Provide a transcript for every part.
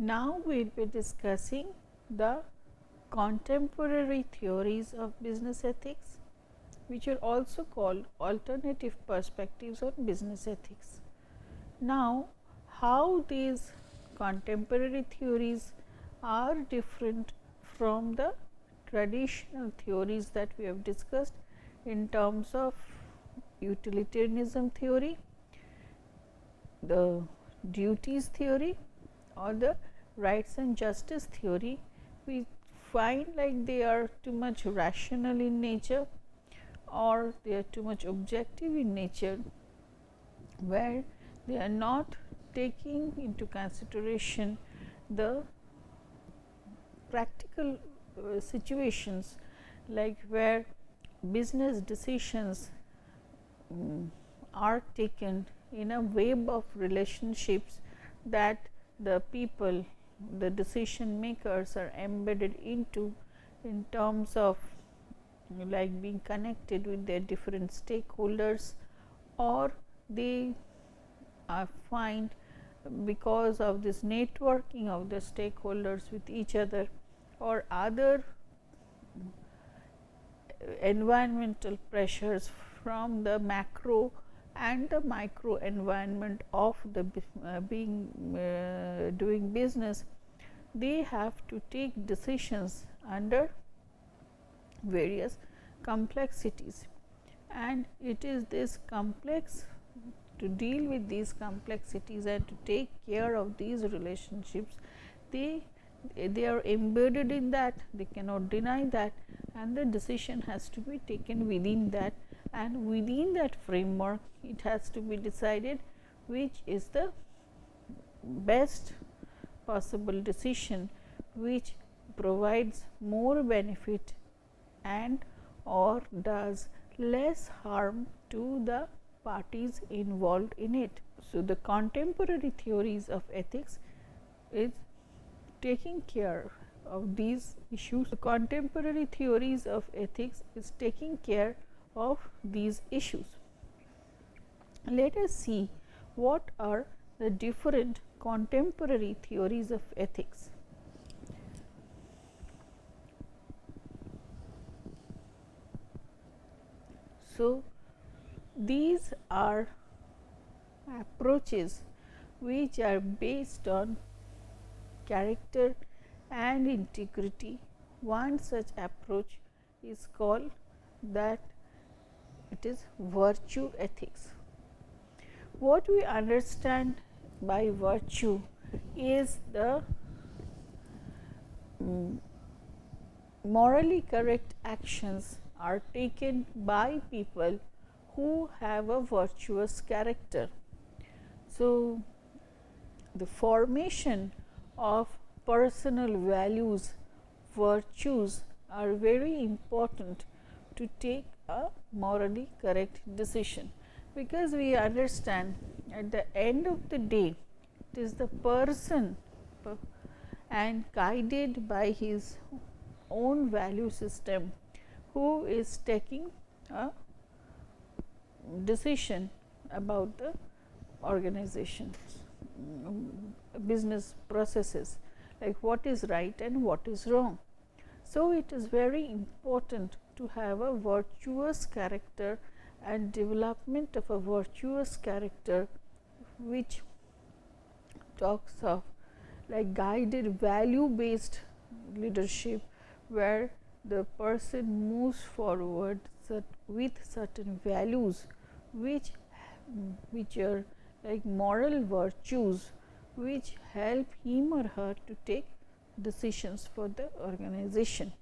Now we will be discussing the contemporary theories of business ethics, which are also called alternative perspectives on business ethics. Now, how these contemporary theories are different from the traditional theories that we have discussed in terms of utilitarianism theory, the duties theory, or the rights and justice theory. We find like they are too much rational in nature, or they are too much objective in nature, where they are not taking into consideration the practical situations, like where business decisions are taken in a web of relationships that the people, the decision makers are embedded into, in terms of like being connected with their different stakeholders, or they find because of this networking of the stakeholders with each other, or other environmental pressures from the macro and the micro environment of the doing business, they have to take decisions under various complexities, and it is this complex, to deal with these complexities and to take care of these relationships, they are embedded in that, they cannot deny that, and the decision has to be taken within that, and within that framework it has to be decided which is the best possible decision, which provides more benefit and or does less harm to the parties involved in it. So, the contemporary theories of ethics is taking care of these issues. The contemporary theories of ethics is taking care of these issues. Let us see what are the different contemporary theories of ethics. So, these are approaches which are based on character and integrity. One such approach is called that it is virtue ethics. What we understand by virtue is the morally correct actions are taken by people who have a virtuous character. So, the formation of personal values, virtues are very important to take a morally correct decision, because we understand at the end of the day it is the person and guided by his own value system who is taking a decision about the organization's business processes, like what is right and what is wrong. So, it is very important to have a virtuous character and development of a virtuous character, which talks of like guided value based leadership, where the person moves forward with certain values which are like moral virtues, which help him or her to take decisions for the organization.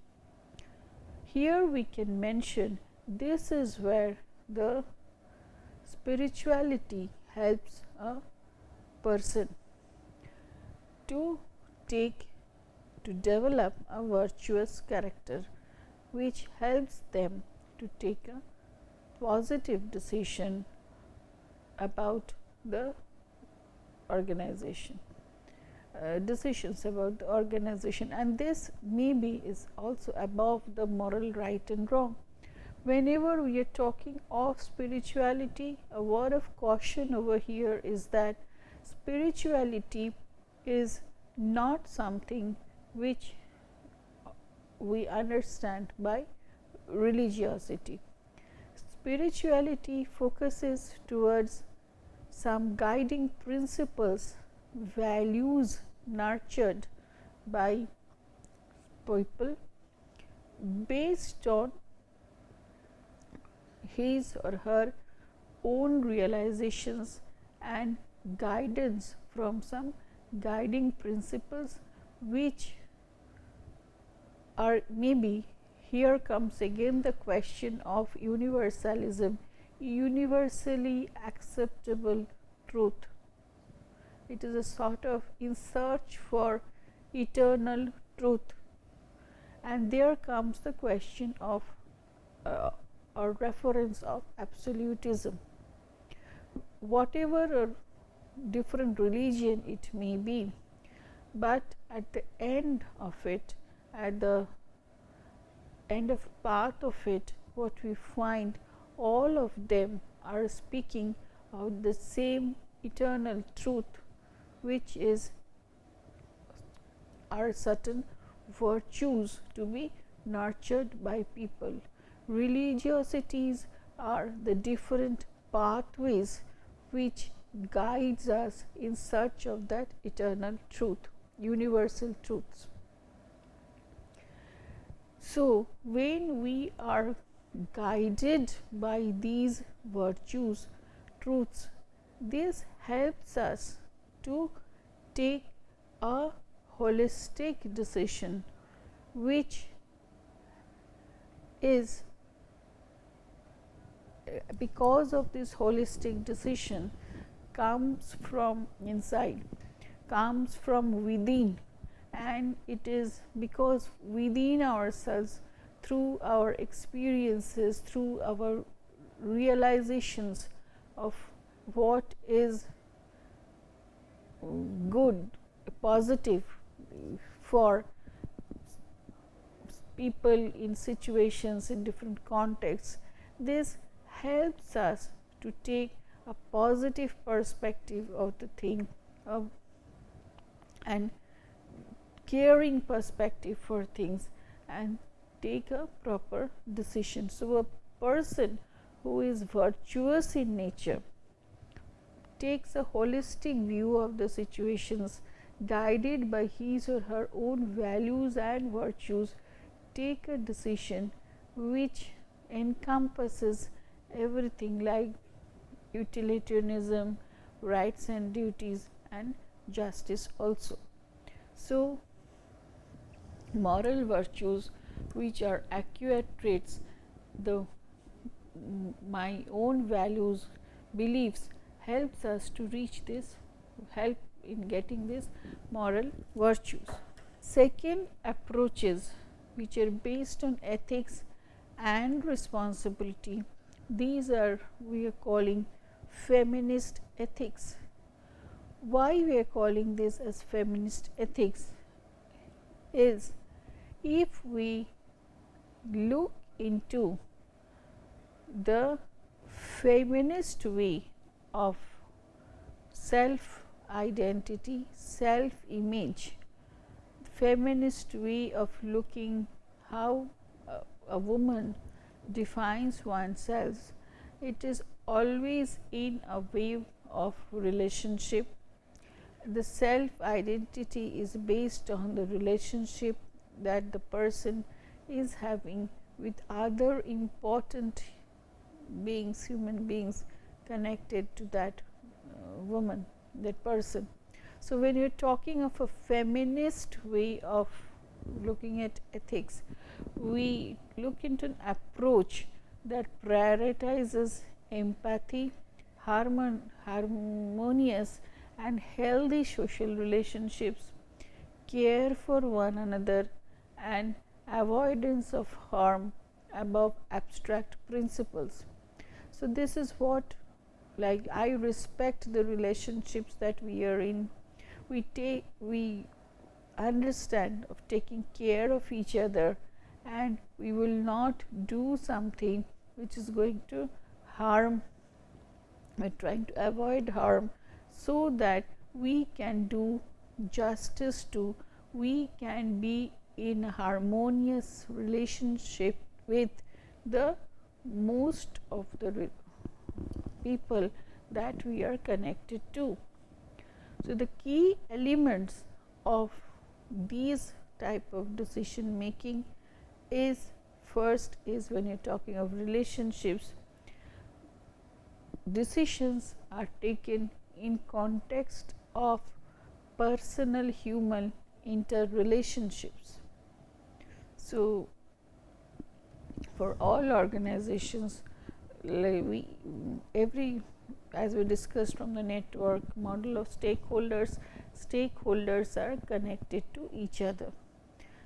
Here we can mention, this is where the spirituality helps a person to develop a virtuous character, which helps them to take a positive decision about the organization, decisions about the organization, and this maybe is also above the moral right and wrong. Whenever we are talking of spirituality, a word of caution over here is that spirituality is not something which we understand by religiosity. Spirituality focuses towards some guiding principles, values nurtured by people based on his or her own realizations and guidance from some guiding principles, which are maybe, here comes again the question of universalism, universally acceptable truth. It is a sort of in search for eternal truth, and there comes the question of or reference of absolutism. Whatever a different religion it may be, but at the end of it, at the end of path of it, what we find, all of them are speaking of the same eternal truth, which is are certain virtues to be nurtured by people. Religiosities are the different pathways which guides us in search of that eternal truth, universal truths. So, when we are guided by these virtues, truths, this helps us to take a holistic decision, which is, because of this holistic decision, comes from inside, comes from within, and it is because within ourselves, through our experiences, through our realizations of what is good, positive for people in situations, in different contexts, this helps us to take a positive perspective of the thing, and caring perspective for things, and take a proper decision. So, a person who is virtuous in nature takes a holistic view of the situations, guided by his or her own values and virtues, take a decision which encompasses everything like utilitarianism, rights and duties, and justice also. So, moral virtues, which are accurate traits, my own values, beliefs, helps us to reach this, help in getting this moral virtues. Second, approaches which are based on ethics and responsibility. These are, we are calling feminist ethics. Why we are calling this as feminist ethics is, if we look into the feminist way of self identity, self image, feminist way of looking how a woman defines oneself, it is always in a way of relationship. The self identity is based on the relationship that the person is having with other important beings, human beings connected to that woman, that person. So, when you are talking of a feminist way of looking at ethics, we look into an approach that prioritizes empathy, harmonious and healthy social relationships, care for one another, and avoidance of harm above abstract principles. So, this is what, like, I respect the relationships that we are in. We understand of taking care of each other, and we will not do something which is going to harm. We are trying to avoid harm so that we can do justice to, we can be in a harmonious relationship with the most of the people that we are connected to. So, the key elements of these type of decision making is, first is, when you are talking of relationships, decisions are taken in context of personal human interrelationships. So, for all organizations, as we discussed from the network model of stakeholders are connected to each other.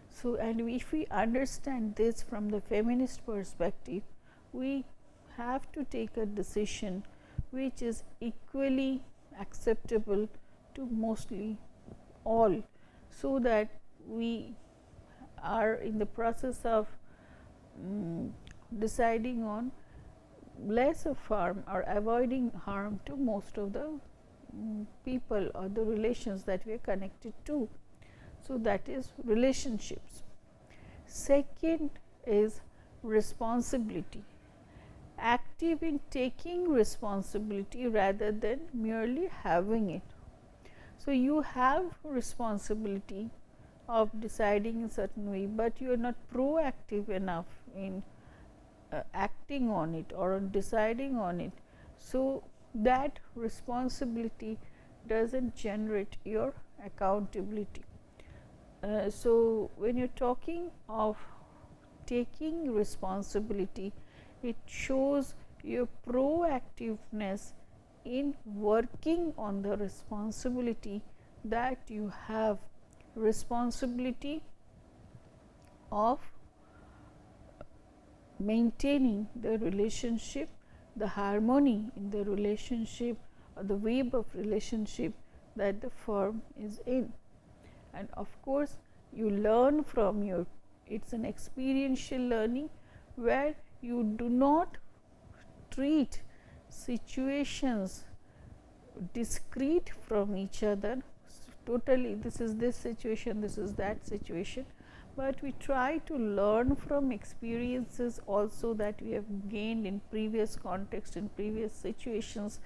So, and if we understand this from the feminist perspective, we have to take a decision which is equally acceptable to mostly all, so that we are in the process of deciding on less of harm or avoiding harm to most of the people or the relations that we are connected to. So, that is relationships. Second is responsibility, active in taking responsibility rather than merely having it. So, you have responsibility of deciding in a certain way, but you are not proactive enough in acting on it or deciding on it. So, that responsibility does not generate your accountability. So, when you are talking of taking responsibility, it shows your proactiveness in working on the responsibility that you have, responsibility of maintaining the relationship, the harmony in the relationship or the web of relationship that the firm is in. And of course, you learn from your, it is an experiential learning where you do not treat situations discrete from each other, totally this is this situation, this is that situation, but we try to learn from experiences also that we have gained in previous context, in previous situations,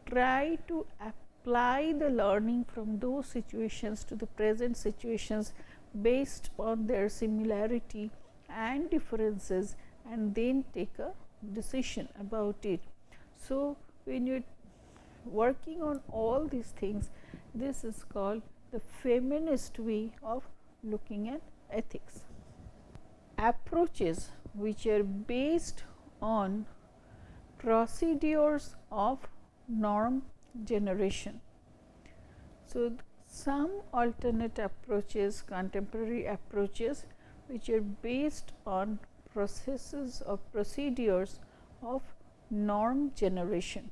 try to apply the learning from those situations to the present situations based on their similarity and differences, and then take a decision about it. So, when you are working on all these things, this is called the feminist way of looking at ethics. Approaches which are based on procedures of norm generation. So, some alternate approaches, contemporary approaches which are based on processes or procedures of norm generation.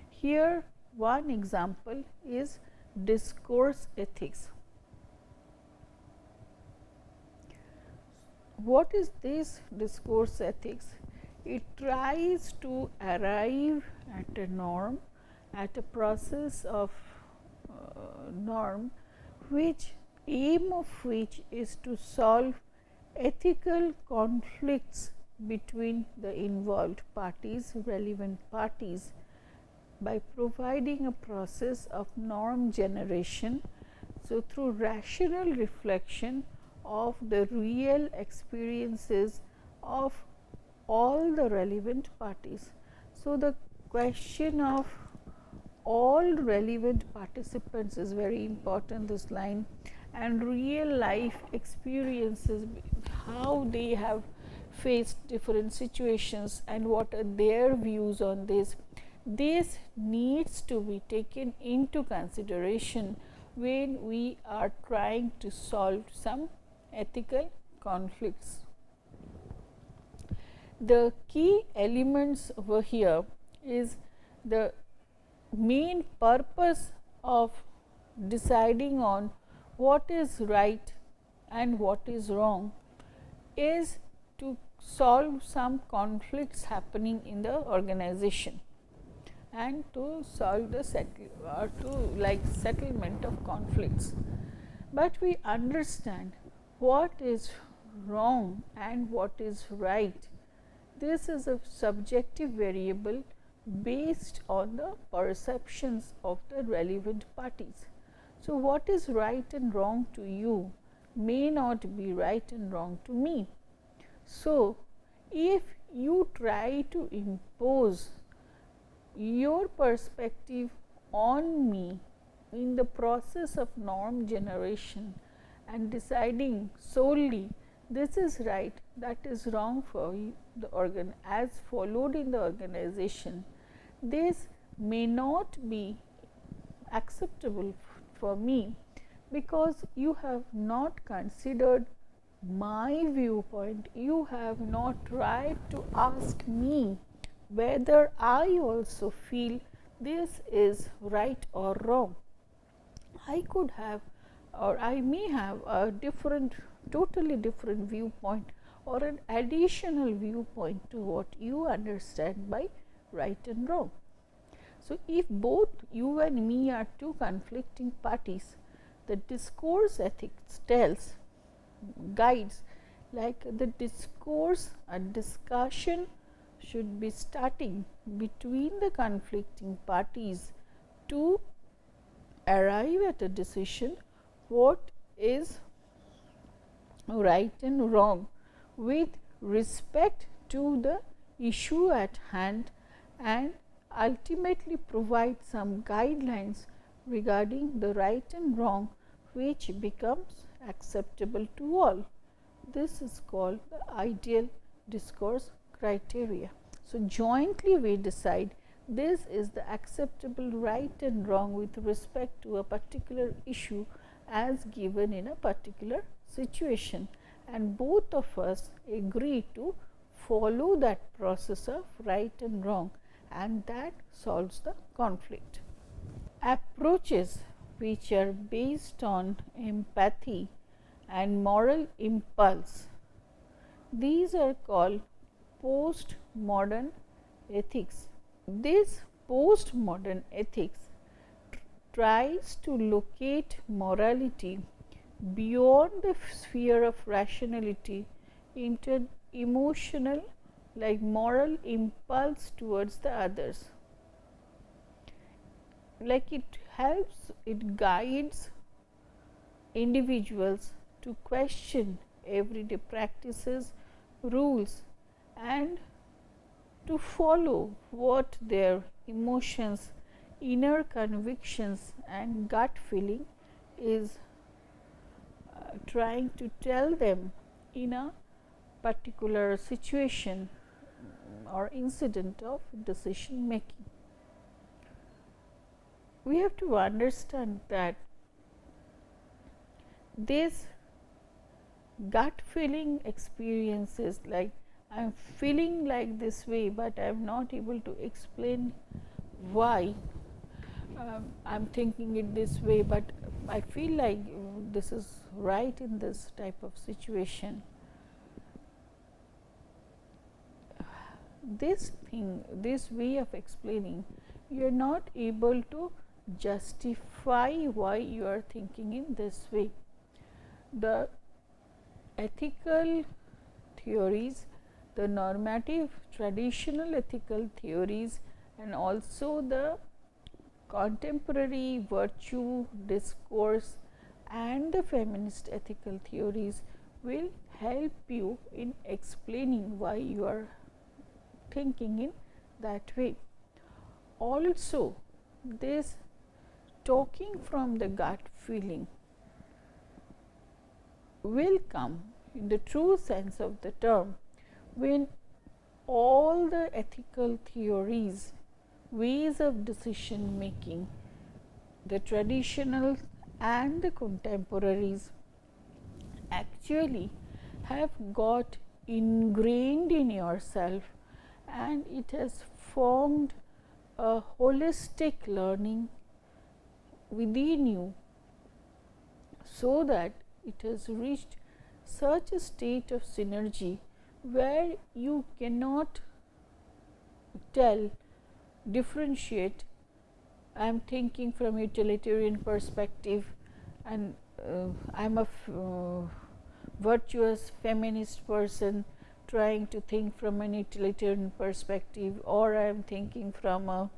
Here one example is discourse ethics. What is this discourse ethics? It tries to arrive at a norm, at a process of norm, which aim of which is to solve ethical conflicts between the involved parties, relevant parties, by providing a process of norm generation. So, through rational reflection of the real experiences of all the relevant parties. So, the question of all relevant participants is very important, this line, and real life experiences, how they have faced different situations and what are their views on this. This needs to be taken into consideration when we are trying to solve some ethical conflicts. The key elements over here is the main purpose of deciding on what is right and what is wrong is to solve some conflicts happening in the organization. and to solve the settlement of conflicts. But we understand what is wrong and what is right. This is a subjective variable based on the perceptions of the relevant parties. So, what is right and wrong to you may not be right and wrong to me. So, if you try to impose your perspective on me in the process of norm generation and deciding solely this is right, that is wrong for the organ as followed in the organization, this may not be acceptable for me, because you have not considered my viewpoint, you have not tried to ask me whether I also feel this is right or wrong. I could have, or I may have a different, totally different viewpoint or an additional viewpoint to what you understand by right and wrong. So, if both you and me are two conflicting parties, the discourse ethics tells, guides, like the discourse, a discussion should be starting between the conflicting parties to arrive at a decision what is right and wrong with respect to the issue at hand, and ultimately provide some guidelines regarding the right and wrong which becomes acceptable to all. This is called the ideal discourse criteria. So, jointly we decide this is the acceptable right and wrong with respect to a particular issue as given in a particular situation, and both of us agree to follow that process of right and wrong, and that solves the conflict. Approaches which are based on empathy and moral impulse, these are called postmodern ethics. This postmodern ethics tries to locate morality beyond the sphere of rationality into emotional, like moral impulse towards the others. Like it helps, it guides individuals to question everyday practices, rules, and to follow what their emotions, inner convictions, and gut feeling is trying to tell them in a particular situation or incident of decision making. We have to understand that this gut feeling experiences, like I am feeling like this way, but I am not able to explain why I am thinking it this way, but I feel like this is right in this type of situation. This thing, this way of explaining, you are not able to justify why you are thinking in this way. The ethical theories, the normative traditional ethical theories, and also the contemporary virtue discourse and the feminist ethical theories will help you in explaining why you are thinking in that way. Also, this talking from the gut feeling will come in the true sense of the term when all the ethical theories, ways of decision making, the traditional and the contemporaries, actually have got ingrained in yourself, and it has formed a holistic learning within you, so that it has reached such a state of synergy where you cannot tell differentiate. I am thinking from utilitarian perspective, and I am a virtuous feminist person trying to think from an utilitarian perspective, or I am thinking from a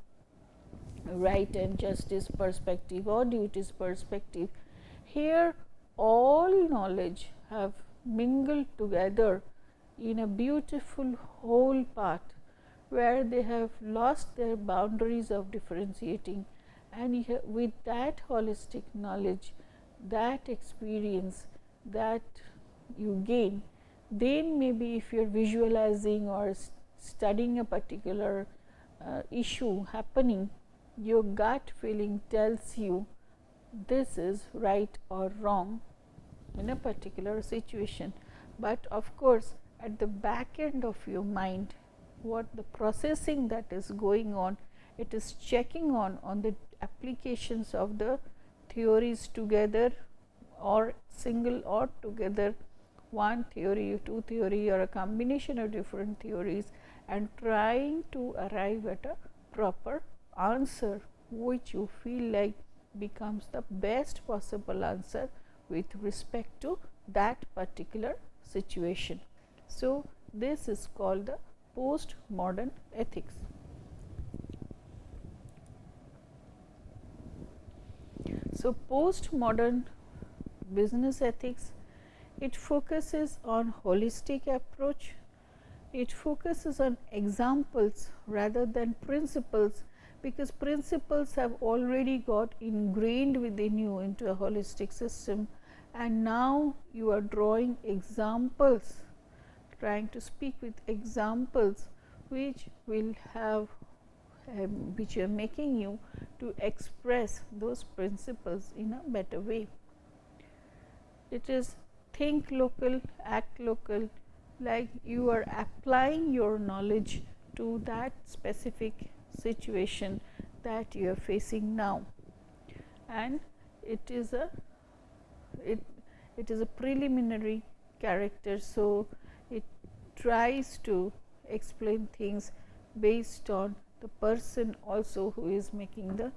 right and justice perspective or duties perspective. Here all knowledge have mingled together in a beautiful whole path where they have lost their boundaries of differentiating, and with that holistic knowledge, that experience that you gain, then maybe if you are visualizing or studying a particular issue happening, your gut feeling tells you this is right or wrong in a particular situation. But of course, at the back end of your mind, what the processing that is going on, it is checking on the applications of the theories together or single or together, one theory, two theory, or a combination of different theories, and trying to arrive at a proper answer which you feel like becomes the best possible answer with respect to that particular situation. So, this is called the postmodern ethics. So, postmodern business ethics, it focuses on holistic approach, it focuses on examples rather than principles, because principles have already got ingrained within you into a holistic system, and now you are drawing examples, trying to speak with examples which will have which are making you to express those principles in a better way. It is think local, act local, like you are applying your knowledge to that specific situation that you are facing now, and it is a preliminary character. So, it tries to explain things based on the person also who is making the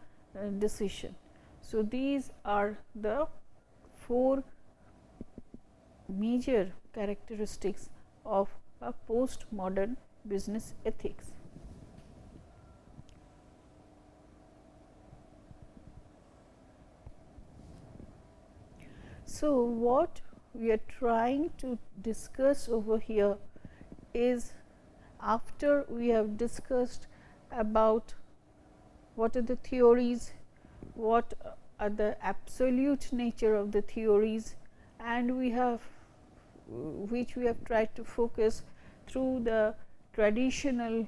decision. So, these are the four major characteristics of a postmodern business ethics. So, what we are trying to discuss over here is, after we have discussed about what are the theories, what are the absolute nature of the theories, and we have which we have tried to focus through the traditional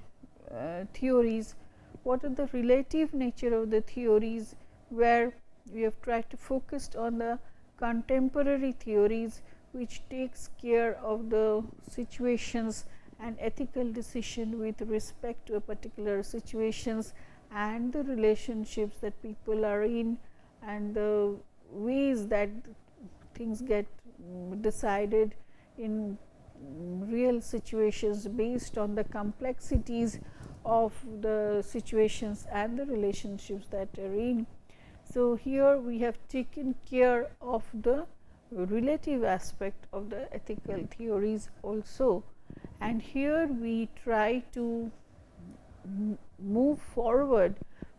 theories, what are the relative nature of the theories, where we have tried to focus on the contemporary theories which takes care of the situations and ethical decision with respect to a particular situations and the relationships that people are in, and the ways that things get decided in real situations based on the complexities of the situations and the relationships that are in. So, here we have taken care of the relative aspect of the ethical theories also, and here we try to move forward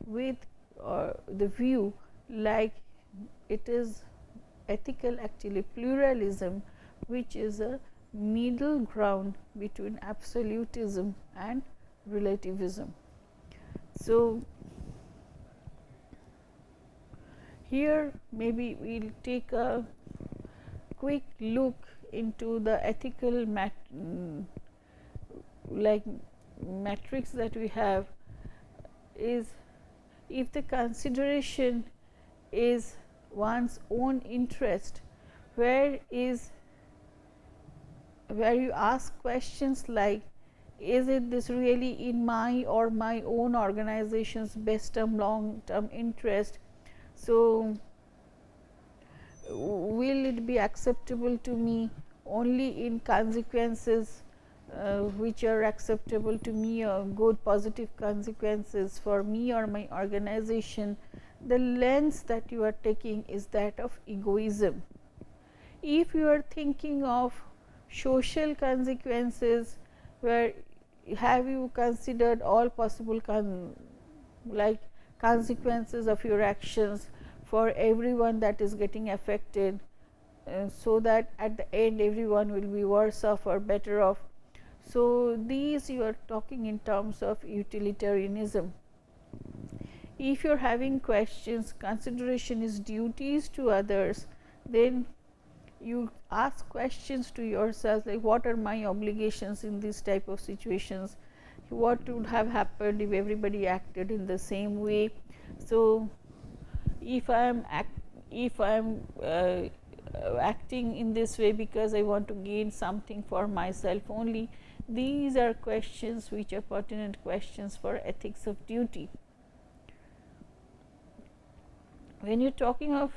with the view like it is ethical actually pluralism, which is a middle ground between absolutism and relativism. So, here maybe we will take a quick look into the ethical matrix that we have. Is if the consideration is one's own interest, where you ask questions like, is it this really in my or my own organization's best term long term interest? So, will it be acceptable to me only in consequences which are acceptable to me, or good positive consequences for me or my organization, the lens that you are taking is that of egoism. If you are thinking of social consequences, where have you considered all possible consequences of your actions for everyone that is getting affected, so that at the end everyone will be worse off or better off. So, these you are talking in terms of utilitarianism. If you are having questions, consideration is duties to others, then you ask questions to yourself, like what are my obligations in this type of situations, what would have happened if everybody acted in the same way. So, if I am acting in this way because I want to gain something for myself only, these are questions which are pertinent questions for ethics of duty. When you are talking of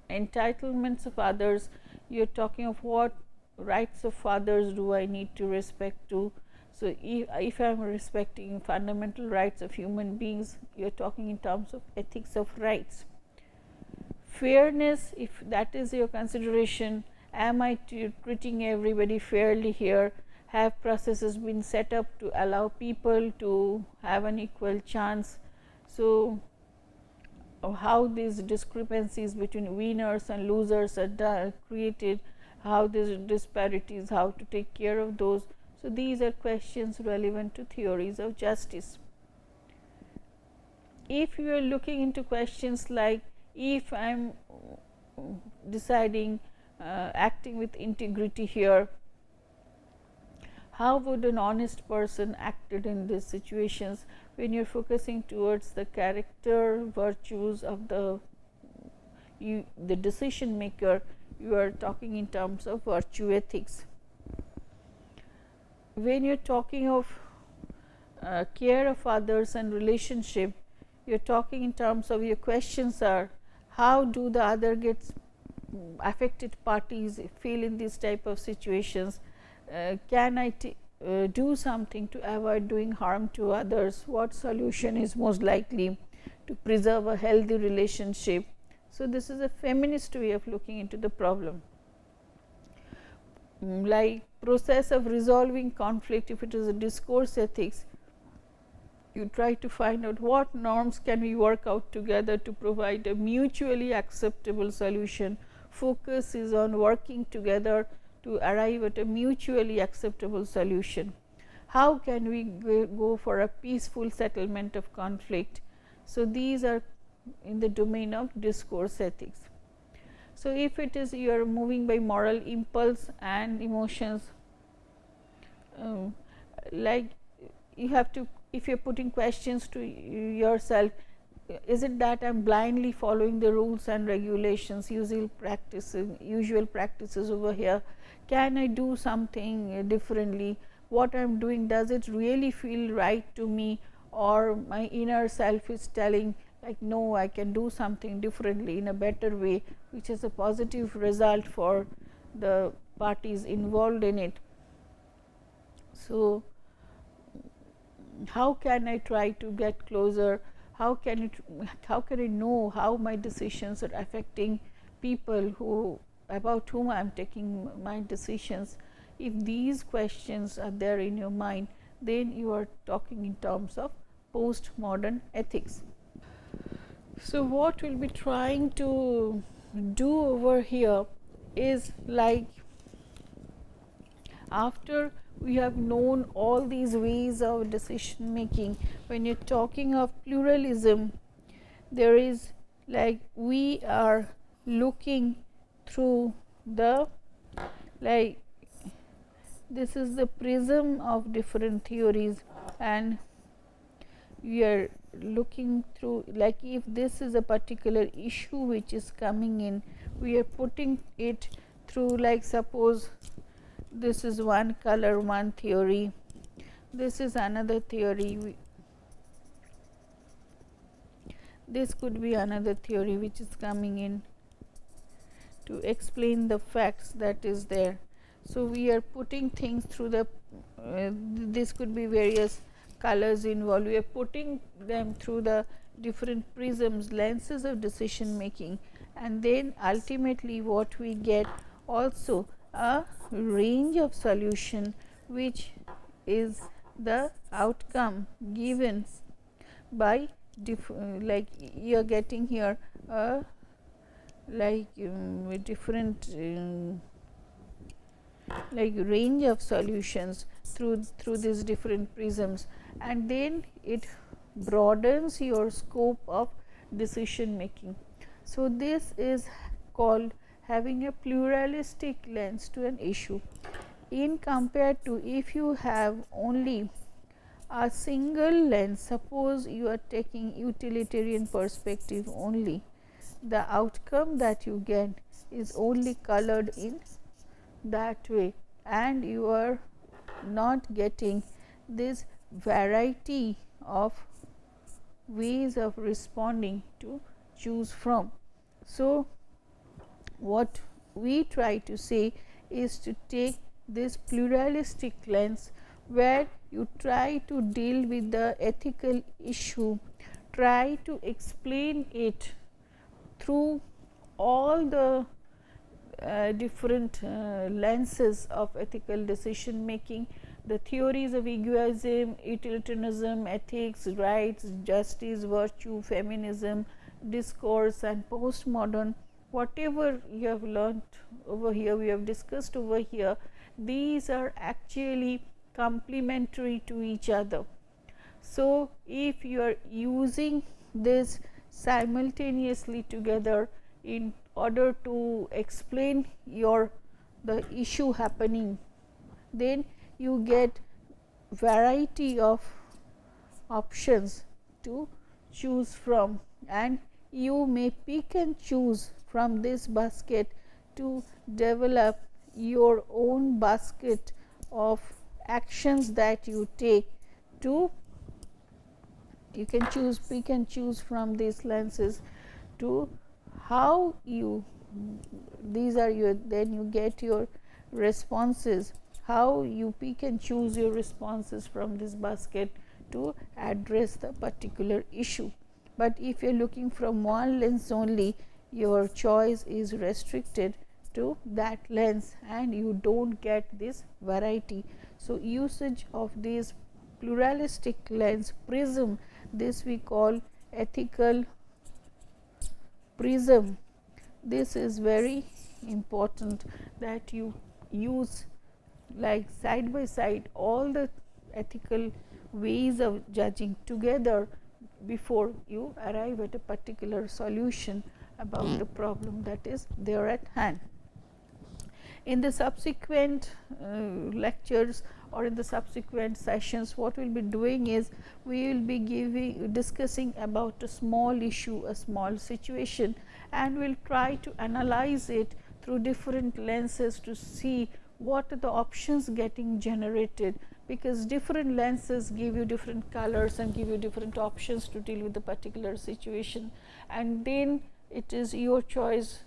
entitlements of others, you are talking of what rights of others do I need to respect to. So, if I am respecting fundamental rights of human beings, you are talking in terms of ethics of rights. Fairness, if that is your consideration, am I treating everybody fairly here? Have processes been set up to allow people to have an equal chance? So, how these discrepancies between winners and losers are created, how these disparities, how to take care of those. So, these are questions relevant to theories of justice. If you are looking into questions like, if I am deciding acting with integrity here, how would an honest person acted in these situations? When you are focusing towards the character virtues of the decision maker, you are talking in terms of virtue ethics. When you are talking of care of others and relationship, you are talking in terms of, your questions are, how do the other affected parties feel in these type of situations? Can I do something to avoid doing harm to others? What solution is most likely to preserve a healthy relationship? So, this is a feminist way of looking into the problem. Like process of resolving conflict, if it is a discourse ethics, you try to find out what norms can we work out together to provide a mutually acceptable solution. Focus is on working together to arrive at a mutually acceptable solution. How can we go for a peaceful settlement of conflict? So, these are in the domain of discourse ethics. So, if it is you are moving by moral impulse and emotions, like you have to, if you are putting questions to yourself, is it that I am blindly following the rules and regulations, usual practices over here? Can I do something differently? What I am doing, does it really feel right to me, or my inner self is telling like, no, I can do something differently in a better way, which is a positive result for the parties involved in it. So, how can I try to get closer? How can I know how my decisions are affecting people about whom I am taking my decisions? If these questions are there in your mind, then you are talking in terms of postmodern ethics. So, what we will be trying to do over here is, like, after we have known all these ways of decision making, when you are talking of pluralism, there is, like, we are looking through the, like, this is the prism of different theories, and we are looking through, like, if this is a particular issue which is coming in, we are putting it through, like, suppose this is one color, one theory, this is another theory, this could be another theory which is coming in to explain the facts that is there. So, we are putting things through the this could be various colors involved. We are putting them through the different prisms, lenses of decision making, and then ultimately what we get also a range of solution, which is the outcome given by like you are getting here like different like range of solutions through these different prisms, and then it broadens your scope of decision making. So, this is called having a pluralistic lens to an issue, in compared to if you have only a single lens. Suppose you are taking utilitarian perspective only, the outcome that you get is only colored in that way, and you are not getting this variety of ways of responding to choose from. So, what we try to say is to take this pluralistic lens, where you try to deal with the ethical issue, try to explain it through all the different lenses of ethical decision making, the theories of egoism, utilitarianism, ethics, rights, justice, virtue, feminism, discourse, and postmodern. Whatever you have learnt over here, we have discussed over here, these are actually complementary to each other. So, if you are using this simultaneously together in order to explain the issue happening, then you get variety of options to choose from, and you may pick and choose from this basket to develop your own basket of actions that you take to you can choose, pick and choose from these lenses to how you, these are your, then you get your responses, how you pick and choose your responses from this basket to address the particular issue. But if you are looking from one lens only, your choice is restricted to that lens and you do not get this variety. So, usage of this pluralistic lens prism, this we call ethical prism. This is very important that you use like side by side all the ethical ways of judging together before you arrive at a particular solution about the problem that is there at hand. In the subsequent lectures or in the subsequent sessions, what we will be doing is we will be discussing about a small issue, a small situation, and we will try to analyze it through different lenses to see what are the options getting generated, because different lenses give you different colors and give you different options to deal with the particular situation, and then it is your choice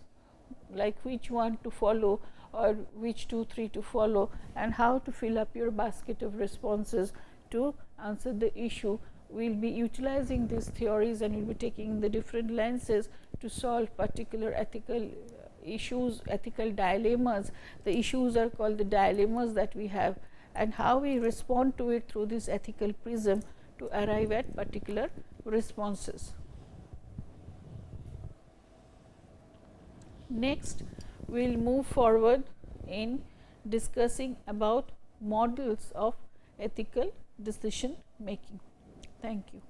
like which one to follow or which 2, 3 to follow, and how to fill up your basket of responses to answer the issue. We will be utilizing these theories and we will be taking the different lenses to solve particular ethical issues, ethical dilemmas. The issues are called the dilemmas that we have, and how we respond to it through this ethical prism to arrive at particular responses. Next, we will move forward in discussing about models of ethical decision making. Thank you.